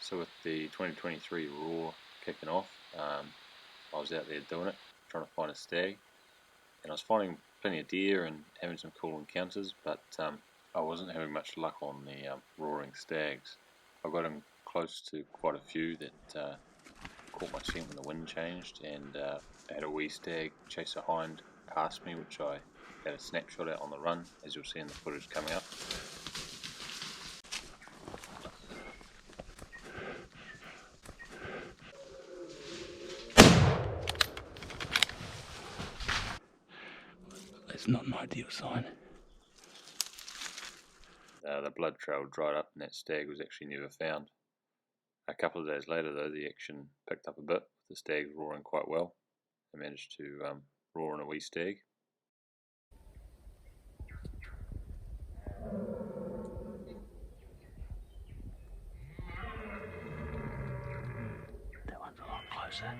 So with the 2023 Roar kicking off, I was out there doing it, trying to find a stag, and I was finding plenty of deer and having some cool encounters, but I wasn't having much luck on the roaring stags. I got in close to quite a few that caught my scent when the wind changed, and I had a wee stag chase a hind past me, which I had a snapshot at on the run, as you'll see in the footage coming up. It's not an ideal sign. The blood trail dried up and that stag was actually never found. A couple of days later though, the action picked up a bit, with the stags roaring quite well. I managed to roar on a wee stag. That one's a lot closer.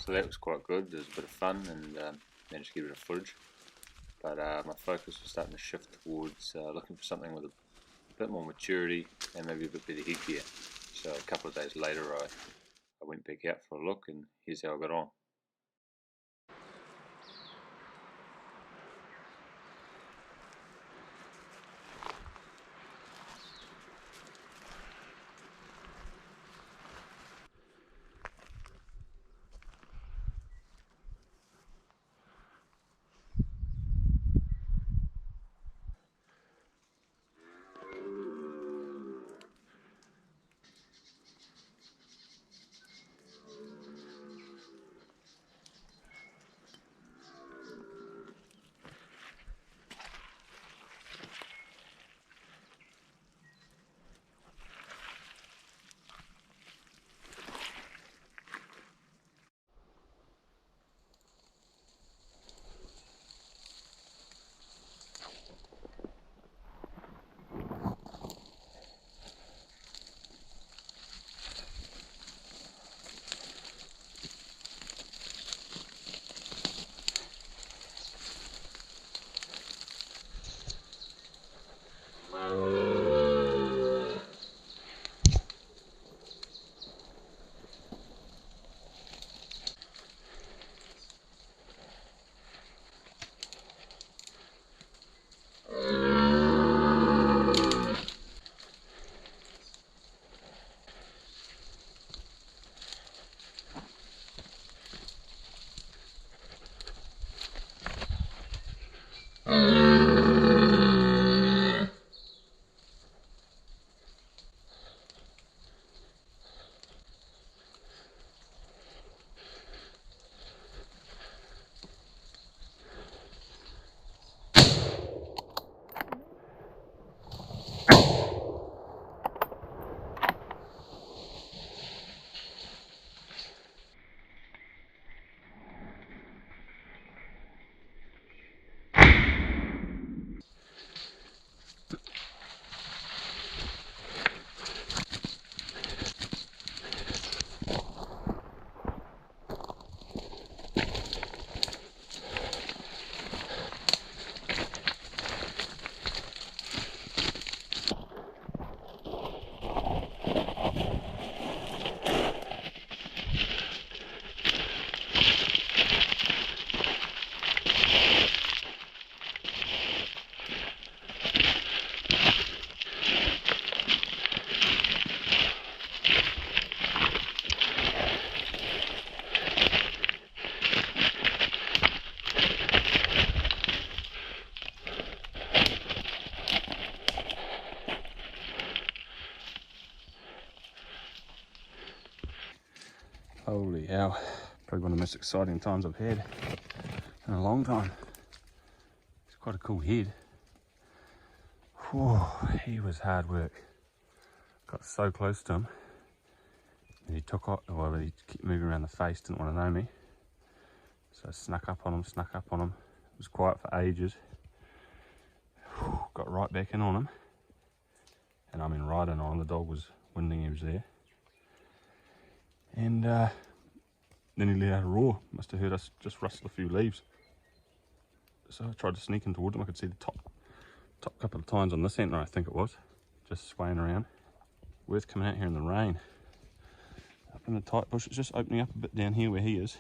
So that was quite good. There was a bit of fun and managed to get a bit of footage. But my focus was starting to shift towards looking for something with a bit more maturity and maybe a bit better headgear. So a couple of days later I went back out for a look, and here's how I got on. Holy hell. Probably one of the most exciting times I've had in a long time. It's quite a cool head. Whew, he was hard work. Got so close to him. And he took off, well, he kept moving around the face, didn't want to know me. So I snuck up on him. It was quiet for ages. Whew, got right back in on him. And I mean right in on him. The dog was winding, he was there. And then he let out a roar. Must have heard us just rustle a few leaves. So I tried to sneak in towards him. I could see the top couple of tines on this antler, I think it was. Just swaying around. Worth coming out here in the rain. Up in the tight bush, it's just opening up a bit down here where he is.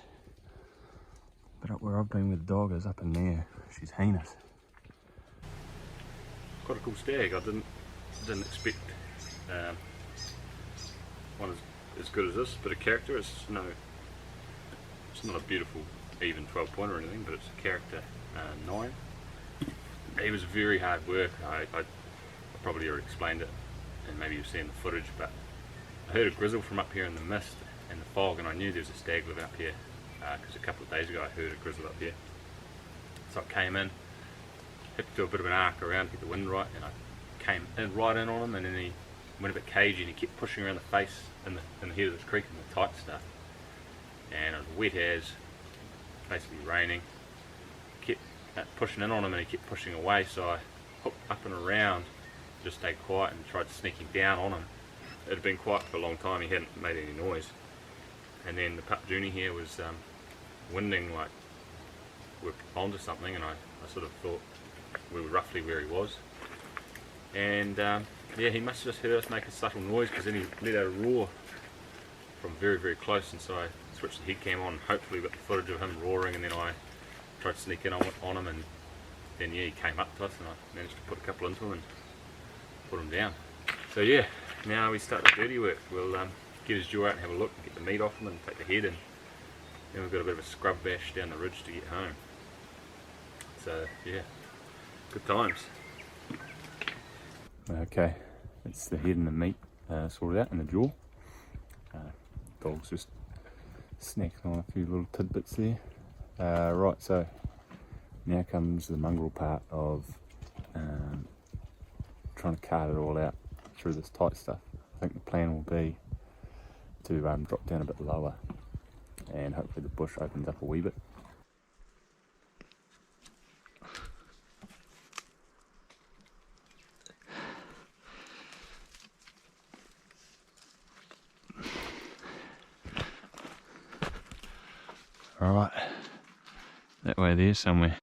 But up where I've been with the dog is up in there. She's heinous. Quite a cool stag. I didn't expect one as good as this, bit of character. It's not a beautiful even 12 pointer or anything, but it's a character 9. He was very hard work. I probably already explained it, and maybe you've seen the footage, but I heard a grizzle from up here in the mist and the fog, and I knew there was a stag living up here because a couple of days ago I heard a grizzle up here. So I came in, had to do a bit of an arc around to get the wind right, and I came in right in on him, and then he went a bit cagey and he kept pushing around the face in the head of this creek and the tight stuff. And it was wet as, basically raining. Kept pushing in on him and he kept pushing away, so I hooked up and around, just stayed quiet and tried sneaking down on him. It had been quiet for a long time, he hadn't made any noise. And then the pup Junie here was winding like we're onto something, and I sort of thought we were roughly where he was. And yeah, he must have just heard us make a subtle noise, because then he let out a roar from very, very close, and so I switched the head cam on, and hopefully got the footage of him roaring, and then I tried to sneak in on him, and then yeah, he came up to us, and I managed to put a couple into him and put him down. So yeah, now we start the dirty work. We'll get his jaw out and have a look, and get the meat off him and take the head in. Then we've got a bit of a scrub bash down the ridge to get home. So yeah, good times. Okay, it's the head and the meat sorted out, and the jaw. Dog's just snacking on a few little tidbits there. Right, so now comes the mongrel part of trying to cart it all out through this tight stuff. I think the plan will be to drop down a bit lower, and hopefully the bush opens up a wee bit. Alright, that way there somewhere.